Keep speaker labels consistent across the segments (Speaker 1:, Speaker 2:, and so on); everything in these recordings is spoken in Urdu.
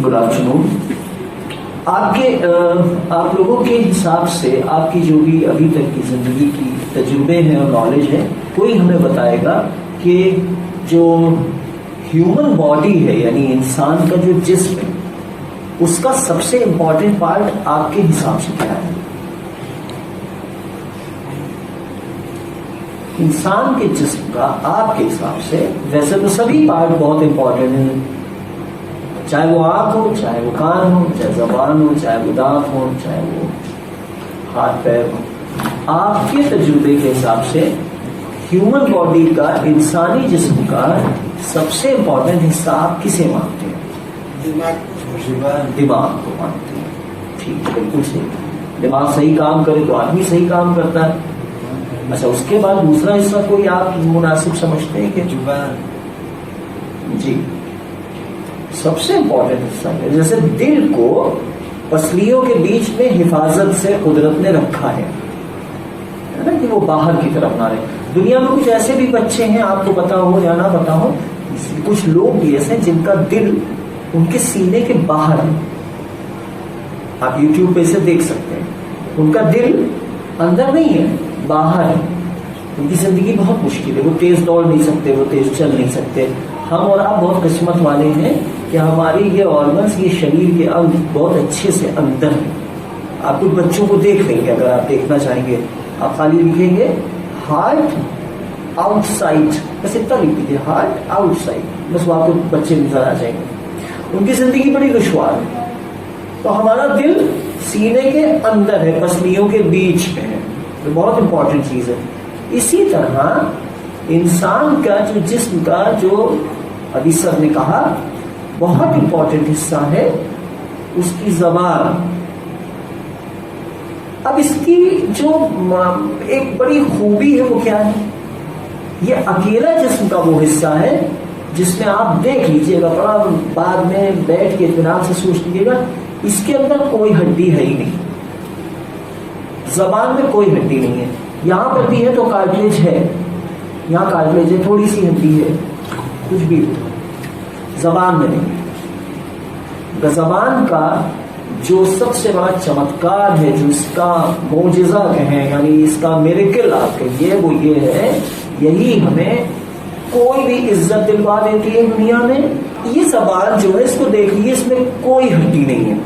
Speaker 1: Good afternoon. آپ لوگوں کے حساب سے آپ کی جو بھی ابھی تک کی زندگی کی تجربے ہیں اور نالج ہے، کوئی ہمیں بتائے گا کہ جو ہیومن باڈی ہے یعنی انسان کا جو جسم ہے اس کا سب سے امپورٹنٹ پارٹ آپ کے حساب سے کیا ہے؟ انسان کے جسم کا آپ کے حساب سے ویسے تو سبھی پارٹ بہت امپورٹنٹ ہیں، چاہے وہ آنکھ ہو، چاہے وہ کان ہو، چاہے زبان ہو، چاہے وہ دانت ہو، چاہے وہ ہاتھ پیر ہو. آپ کے تجربے کے حساب سے ہیومن باڈی کا، انسانی جسم کا سب سے امپورٹنٹ حصہ آپ کسے مانتے ہیں؟ دماغ کو مانتے ہیں. ٹھیک ہے، بالکل صحیح. دماغ صحیح کام کرے تو آدمی صحیح کام کرتا ہے. اچھا، اس کے بعد دوسرا حصہ کوئی آپ مناسب سمجھتے ہیں کہ جی سب سے امپورٹنٹ حصہ ہے؟ جیسے دل کو پسلیوں کے بیچ میں حفاظت سے قدرت نے رکھا ہے نا، کہ وہ باہر کی طرف نہ رہے. دنیا میں کچھ ایسے بھی بچے ہیں، آپ کو پتا ہو یا نہ پتا ہو، کچھ لوگ بھی ایسے ہیں جن کا دل ان کے سینے کے باہر ہے. آپ یوٹیوب پہ اسے دیکھ سکتے ہیں. ان کا دل اندر نہیں ہے، باہر ہے. ان کی زندگی بہت مشکل ہے. وہ تیز دوڑ نہیں سکتے، وہ تیز چل نہیں سکتے. ہم اور آپ بہت قسمت والے ہیں کہ ہماری یہ آرگنس، یہ شریر کے انگ بہت اچھے سے اندر ہیں. آپ کچھ بچوں کو دیکھ لیں گے، اگر آپ دیکھنا چاہیں گے آپ خالی لکھیں گے ہارٹ آؤٹ سائڈ، بس اتنا لکھ دیجیے ہارٹ آؤٹ سائڈ، بس وہ آپ کو بچے نظر آ جائیں گے. ان کی زندگی بڑی دشوار ہے. تو ہمارا دل سینے کے اندر ہے، پسلیوں کے بیچ میں ہے. تو بہت امپورٹنٹ چیز ہے. اسی طرح انسان کا جو جسم کا جو ابھی سر نے کہا بہت امپورٹنٹ حصہ ہے اس کی زبان. اب اس کی جو ایک بڑی خوبی ہے وہ کیا ہے؟ یہ اکیلا جسم کا وہ حصہ ہے جس میں آپ دیکھ لیجئے گا، بڑا بعد میں بیٹھ کے اطمینان سے سوچ لیجیے گا، اس کے اندر کوئی ہڈی ہے ہی نہیں. زبان میں کوئی ہڈی نہیں ہے. یہاں پر بھی ہے تو کارٹلیج ہے، یہاں کارٹلیج ہے، تھوڑی سی ہڈی ہے، کچھ بھی ہو. زبان میں نہیں. زبان کا جو سب سے بڑا چمتکار ہے، جو اس کا معجزہ کہیں یعنی اس کا میریکل آپ کہیے، وہ یہ ہے، یہی ہمیں کوئی بھی عزت دلوا دیتی ہے دنیا میں. یہ زبان جو ہے اس کو دیکھ لیجیے، اس میں کوئی ہڈی نہیں ہے،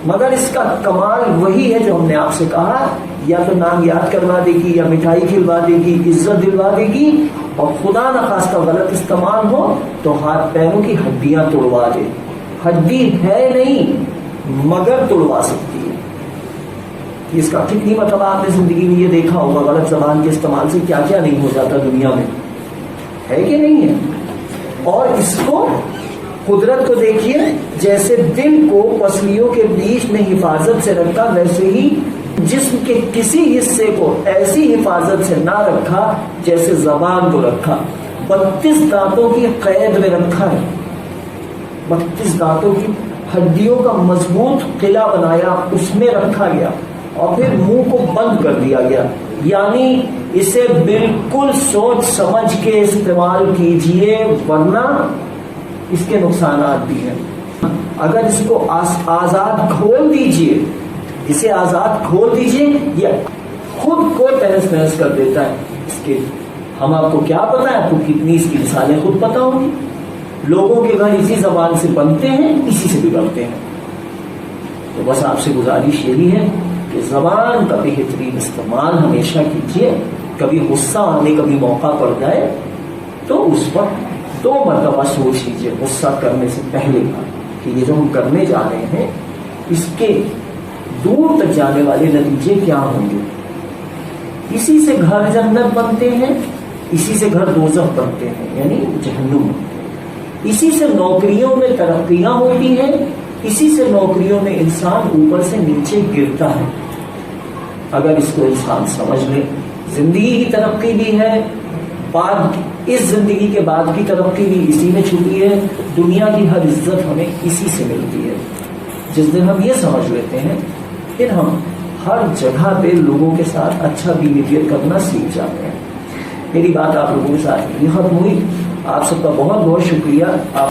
Speaker 1: مگر اس کا کمال وہی ہے جو ہم نے آپ سے کہا، یا تو نام یاد کروا دے گی، یا مٹھائی کھلوا دے گی، عزت دلوا دے گی، اور خدا نخواستہ غلط استعمال ہو تو ہاتھ پیروں کی ہڈیاں توڑوا دے. ہڈی ہے نہیں مگر توڑوا سکتی ہے. اس کا کتنی مطلب آپ نے زندگی میں یہ دیکھا ہوگا، غلط زبان کے استعمال سے کیا کیا نہیں ہو جاتا دنیا میں، ہے کہ نہیں ہے؟ اور اس کو قدرت کو دیکھیے، جیسے دل کو پسلیوں کے بیچ میں حفاظت سے رکھا، ویسے ہی جسم کے کسی حصے کو ایسی حفاظت سے نہ رکھا جیسے زبان کو رکھا. 32 دانتوں کی قید میں رکھا ہے، 32 دانتوں کی ہڈیوں کا مضبوط قلعہ بنایا، اس میں رکھا گیا، اور پھر منہ کو بند کر دیا گیا. یعنی اسے بالکل سوچ سمجھ کے استعمال کیجئے، ورنہ اس کے نقصانات بھی ہیں. اگر اس کو آزاد کھول دیجئے، اسے آزاد کھول دیجئے، یہ خود کو تہس نہس کر دیتا ہے. اس کے ہم آپ کو کیا پتا ہے، آپ کو کتنی اس کی مثالیں خود پتا ہوں گی. لوگوں کے گھر اسی زبان سے بنتے ہیں، اسی سے بگڑتے ہیں. تو بس آپ سے گزارش یہی ہے کہ زبان کا بہترین استعمال ہمیشہ کیجیے. کبھی غصہ آنے کا بھی موقع پڑ جائے تو اس وقت 2 مرتبہ سوچ لیجیے غصہ کرنے سے پہلے کہ یہ جو ہم کرنے جا رہے ہیں اس کے دور تک جانے والے نتیجے کیا ہوں گے. اسی سے گھر جنت بنتے ہیں، اسی سے گھر دوزخ بنتے ہیں یعنی جہنم بنتے ہیں. اسی سے نوکریوں میں ترقیاں ہوتی ہیں، اسی سے نوکریوں میں انسان اوپر سے نیچے گرتا ہے. اگر اس کو انسان سمجھ لے، زندگی کی ترقی بھی ہے، بعد اس زندگی کے بعد کی ترقی بھی اسی میں چھپی ہے. دنیا کی ہر عزت ہمیں اسی سے ملتی ہے. جس دن ہم یہ سمجھ لیتے ہیں پھر ہم ہر جگہ پہ لوگوں کے ساتھ اچھا بہیویئر کرنا سیکھ جاتے ہیں. میری بات آپ لوگوں کے ساتھ یہ ختم ہوئی. آپ سب کا بہت بہت شکریہ. آپ